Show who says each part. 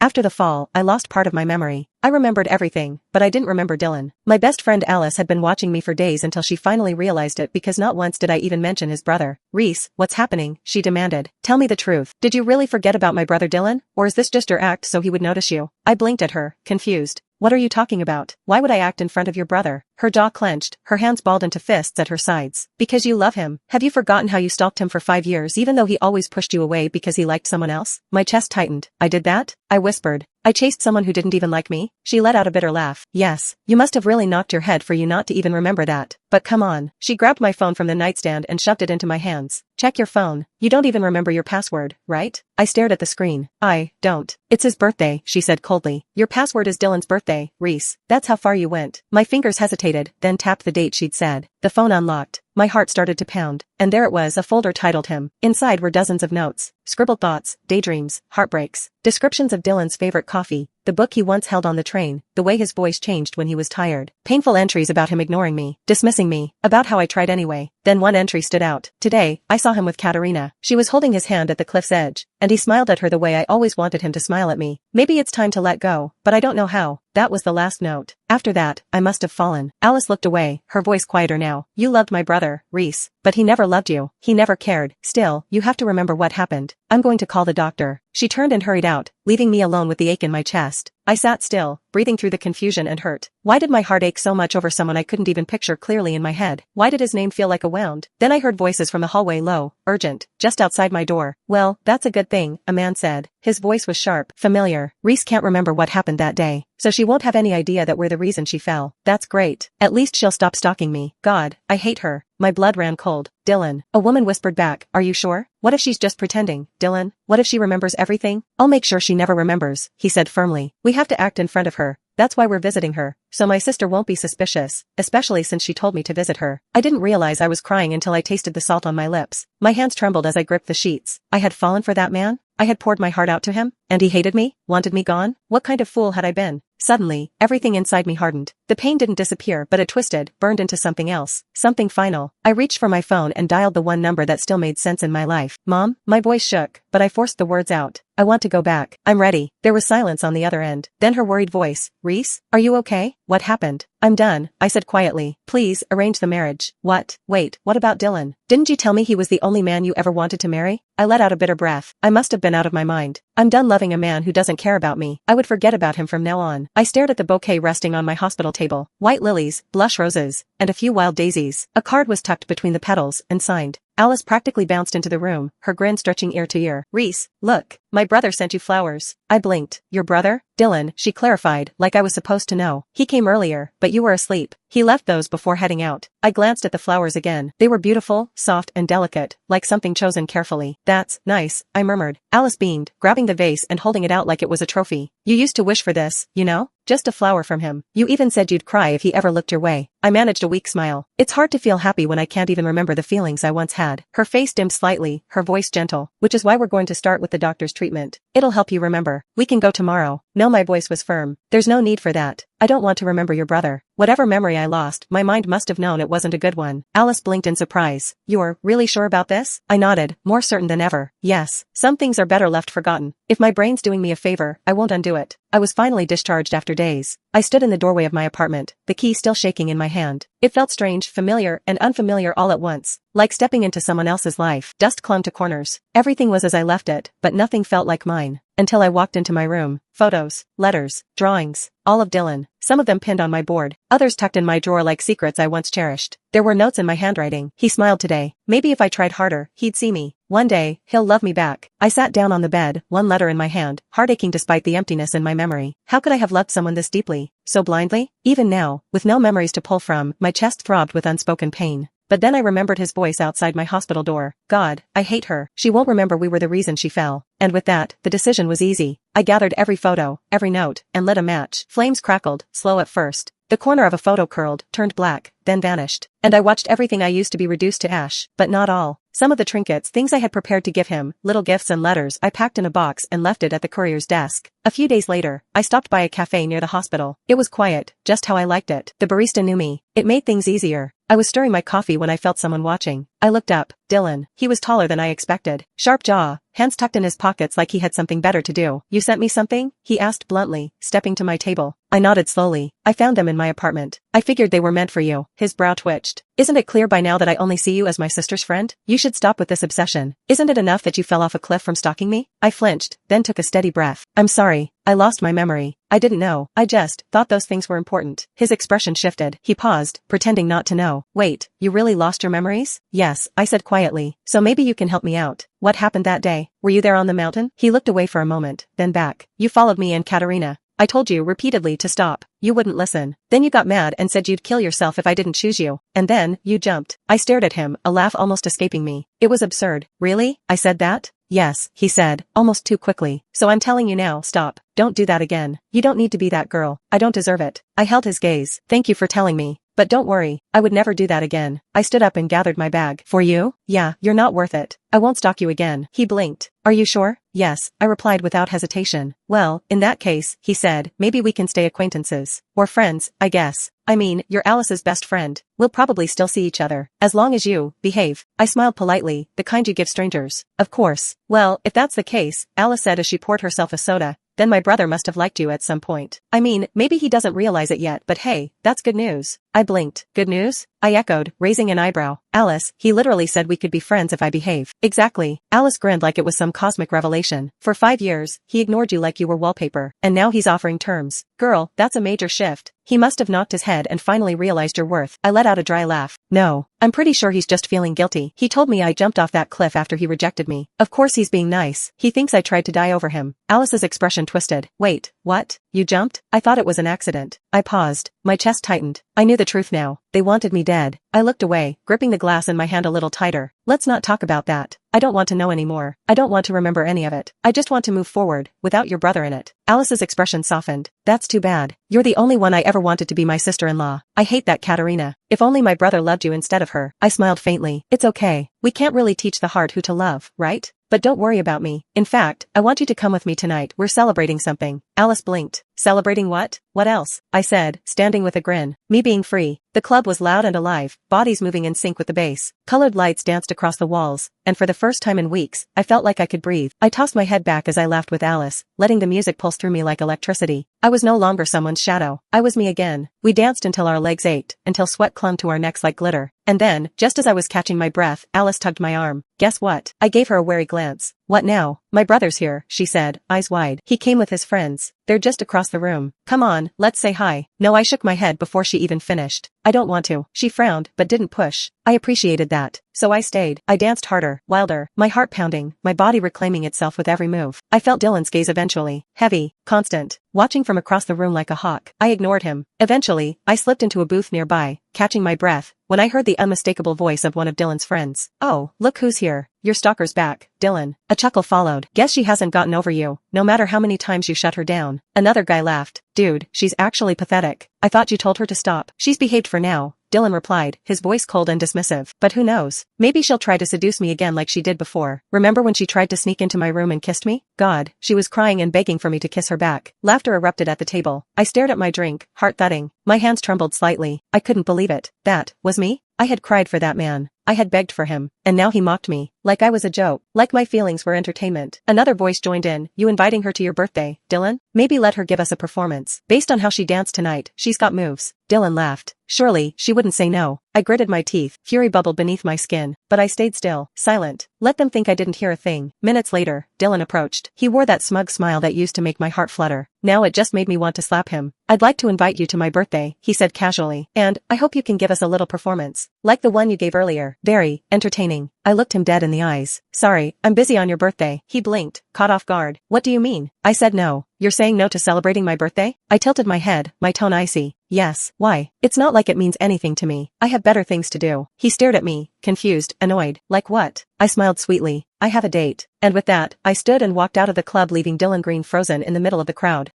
Speaker 1: After the fall, I lost part of my memory. I remembered everything, but I didn't remember Dylan. My best friend Alice had been watching me for days until she finally realized it because not once did I even mention his brother. Reese, what's happening? She demanded. Tell me the truth. Did you really forget about my brother Dylan? Or is this just your act so he would notice you? I blinked at her, confused. What are you talking about? Why would I act in front of your brother? Her jaw clenched, her hands balled into fists at her sides. Because you love him. Have you forgotten how you stalked him for 5 years even though he always pushed you away because he liked someone else? My chest tightened. I did that? I whispered. I chased someone who didn't even like me? She let out a bitter laugh. Yes, you must have really knocked your head for you not to even remember that. But come on. She grabbed my phone from the nightstand and shoved it into my hands. Check your phone. You don't even remember your password, right? I stared at the screen. I don't. It's his birthday, she said coldly. Your password is Dylan's birthday, Reese. That's how far you went. My fingers hesitated, then tapped the date she'd said. The phone unlocked. My heart started to pound. And there it was, a folder titled him. Inside were dozens of notes. Scribbled thoughts, daydreams, heartbreaks, descriptions of Dylan's favorite coffee, the book he once held on the train, the way his voice changed when he was tired, painful entries about him ignoring me, dismissing me, about how I tried anyway. Then one entry stood out. Today, I saw him with Katerina. She was holding his hand at the cliff's edge, and he smiled at her the way I always wanted him to smile at me. Maybe it's time to let go, but I don't know how. That was the last note. After that, I must have fallen. Alice looked away, her voice quieter now. You loved my brother, Reese, but he never loved you. He never cared. Still, you have to remember what happened. I'm going to call the doctor. She turned and hurried out, leaving me alone with the ache in my chest. I sat still, breathing through the confusion and hurt. Why did my heart ache so much over someone I couldn't even picture clearly in my head? Why did his name feel like a wound? Then I heard voices from the hallway, low, urgent, just outside my door. Well, that's a good thing, a man said. His voice was sharp, familiar. Reese can't remember what happened that day, so she won't have any idea that we're the reason she fell. That's great. At least she'll stop stalking me. God, I hate her. My blood ran cold. Dylan. A woman whispered back. Are you sure? What if she's just pretending? Dylan? What if she remembers everything? I'll make sure she never remembers, he said firmly. We have to act in front of her. That's why we're visiting her, so my sister won't be suspicious, especially since she told me to visit her. I didn't realize I was crying until I tasted the salt on my lips. My hands trembled as I gripped the sheets. I had fallen for that man? I had poured my heart out to him? And he hated me? Wanted me gone? What kind of fool had I been? Suddenly, everything inside me hardened. The pain didn't disappear, but it twisted, burned into something else. Something final. I reached for my phone and dialed the one number that still made sense in my life. Mom? My voice shook, but I forced the words out. I want to go back. I'm ready. There was silence on the other end. Then her worried voice. Reese? Are you okay? What happened? I'm done, I said quietly. Please, arrange the marriage. What? Wait, what about Dylan? Didn't you tell me he was the only man you ever wanted to marry? I let out a bitter breath. I must have been out of my mind. I'm done loving a man who doesn't care about me. I would forget about him from now on. I stared at the bouquet resting on my hospital table. White lilies, blush roses, and a few wild daisies. A card was tucked between the petals and signed. Alice practically bounced into the room, her grin stretching ear to ear. Reese, look, my brother sent you flowers. I blinked. Your brother? Dylan, she clarified, like I was supposed to know. He came earlier, but you were asleep. He left those before heading out. I glanced at the flowers again. They were beautiful, soft, and delicate, like something chosen carefully. That's nice, I murmured. Alice beamed, grabbing the vase and holding it out like it was a trophy. You used to wish for this, you know? Just a flower from him. You even said you'd cry if he ever looked your way. I managed a weak smile. It's hard to feel happy when I can't even remember the feelings I once had. Her face dimmed slightly, her voice gentle, which is why we're going to start with the doctor's treatment. It'll help you remember. We can go tomorrow. No, my voice was firm. There's no need for that. I don't want to remember your brother. Whatever memory I lost, my mind must have known it wasn't a good one. Alice blinked in surprise. You're really sure about this? I nodded, more certain than ever. Yes, some things are better left forgotten. If my brain's doing me a favor, I won't undo it. I was finally discharged after days. I stood in the doorway of my apartment, the key still shaking in my hand. It felt strange, familiar, and unfamiliar all at once, like stepping into someone else's life. Dust clung to corners. Everything was as I left it, but nothing felt like mine. Until I walked into my room. Photos, letters, drawings, all of Dylan, some of them pinned on my board, others tucked in my drawer like secrets I once cherished. There were notes in my handwriting. He smiled today. Maybe if I tried harder, he'd see me. One day, he'll love me back. I sat down on the bed, one letter in my hand, heart aching despite the emptiness in my memory. How could I have loved someone this deeply? So blindly? Even now, with no memories to pull from, my chest throbbed with unspoken pain. But then I remembered his voice outside my hospital door. God, I hate her. She won't remember we were the reason she fell. And with that, the decision was easy. I gathered every photo, every note, and lit a match. Flames crackled, slow at first. The corner of a photo curled, turned black, then vanished. And I watched everything I used to be reduced to ash, but not all. Some of the trinkets, things I had prepared to give him, little gifts and letters, I packed in a box and left it at the courier's desk. A few days later, I stopped by a cafe near the hospital. It was quiet, just how I liked it. The barista knew me. It made things easier. I was stirring my coffee when I felt someone watching. I looked up. Dylan. He was taller than I expected. Sharp jaw, hands tucked in his pockets like he had something better to do. You sent me something? He asked bluntly, stepping to my table. I nodded slowly. I found them in my apartment. I figured they were meant for you. His brow twitched. Isn't it clear by now that I only see you as my sister's friend? You should stop with this obsession. Isn't it enough that you fell off a cliff from stalking me? I flinched, then took a steady breath. I'm sorry. I lost my memory. I didn't know. I just thought those things were important. His expression shifted. He paused, pretending not to know. Wait, you really lost your memories? Yes, I said quietly. So maybe you can help me out. What happened that day? Were you there on the mountain? He looked away for a moment, then back. You followed me and Katerina. I told you repeatedly to stop. You wouldn't listen. Then you got mad and said you'd kill yourself if I didn't choose you. And then, you jumped. I stared at him, a laugh almost escaping me. It was absurd. Really? I said that? Yes, he said, almost too quickly. So I'm telling you now, stop. Don't do that again. You don't need to be that girl. I don't deserve it. I held his gaze. Thank you for telling me. But don't worry, I would never do that again. I stood up and gathered my bag. For you? Yeah, you're not worth it. I won't stalk you again. He blinked. Are you sure? Yes, I replied without hesitation. Well, in that case, he said, maybe we can stay acquaintances. Or friends, I guess. I mean, you're Alice's best friend. We'll probably still see each other. As long as you behave. I smiled politely, the kind you give strangers. Of course. Well, if that's the case, Alice said as she poured herself a soda, then my brother must have liked you at some point. I mean, maybe he doesn't realize it yet, but hey, that's good news. I blinked. Good news? I echoed, raising an eyebrow. Alice, he literally said we could be friends if I behave. Exactly. Alice grinned like it was some cosmic revelation. For 5 years, he ignored you like you were wallpaper. And now he's offering terms. Girl, that's a major shift. He must have knocked his head and finally realized your worth. I let out a dry laugh. No. I'm pretty sure he's just feeling guilty. He told me I jumped off that cliff after he rejected me. Of course he's being nice. He thinks I tried to die over him. Alice's expression twisted. Wait, what? You jumped? I thought it was an accident. I paused. My chest tightened. I knew the truth now. They wanted me dead. I looked away, gripping the glass in my hand a little tighter. Let's not talk about that. I don't want to know anymore. I don't want to remember any of it. I just want to move forward, without your brother in it. Alice's expression softened. That's too bad. You're the only one I ever wanted to be my sister-in-law. I hate that Katerina. If only my brother loved you instead of her. I smiled faintly. It's okay. We can't really teach the heart who to love, right? But don't worry about me. In fact, I want you to come with me tonight. We're celebrating something. Alice blinked. Celebrating what? What else? I said, standing with a grin. Me being free. The club was loud and alive, bodies moving in sync with the bass. Colored lights danced across the walls, and for the first time in weeks, I felt like I could breathe. I tossed my head back as I laughed with Alice, letting the music pulse through me like electricity. I was no longer someone's shadow. I was me again. We danced until our legs ached, until sweat clung to our necks like glitter. And then, just as I was catching my breath, Alice tugged my arm. Guess what? I gave her a wary glance. What now? My brother's here, she said, eyes wide. He came with his friends. They're just across the room. Come on, let's say hi. No, I shook my head before she even finished. I don't want to. She frowned, but didn't push. I appreciated that. So I stayed. I danced harder, wilder, my heart pounding, my body reclaiming itself with every move. I felt Dylan's gaze eventually. Heavy, constant, watching from across the room like a hawk. I ignored him. Eventually, I slipped into a booth nearby, catching my breath, when I heard the unmistakable voice of one of Dylan's friends. Oh, look who's here. Your stalker's back, Dylan. A chuckle followed. Guess she hasn't gotten over you, no matter how many times you shut her down. Another guy laughed. Dude, she's actually pathetic. I thought you told her to stop. She's behaved for now, Dylan replied, his voice cold and dismissive. But who knows? Maybe she'll try to seduce me again like she did before. Remember when she tried to sneak into my room and kissed me? God, she was crying and begging for me to kiss her back. Laughter erupted at the table. I stared at my drink, heart thudding. My hands trembled slightly. I couldn't believe it. That was me? I had cried for that man. I had begged for him. And now he mocked me. Like I was a joke. Like my feelings were entertainment. Another voice joined in. You inviting her to your birthday, Dylan? Maybe let her give us a performance. Based on how she danced tonight, she's got moves. Dylan laughed. Surely, she wouldn't say no. I gritted my teeth. Fury bubbled beneath my skin. But I stayed still, silent. Let them think I didn't hear a thing. Minutes later, Dylan approached. He wore that smug smile that used to make my heart flutter. Now it just made me want to slap him. I'd like to invite you to my birthday, he said casually. And, I hope you can give us a little performance. Like the one you gave earlier. Very entertaining. I looked him dead in the eyes. Sorry, I'm busy on your birthday. He blinked, caught off guard. What do you mean? I said no. You're saying no to celebrating my birthday? I tilted my head, my tone icy. Yes, why? It's not like it means anything to me. I have better things to do. He stared at me, confused, annoyed. Like what? I smiled sweetly. I have a date. And with that, I stood and walked out of the club leaving Dylan Green frozen in the middle of the crowd.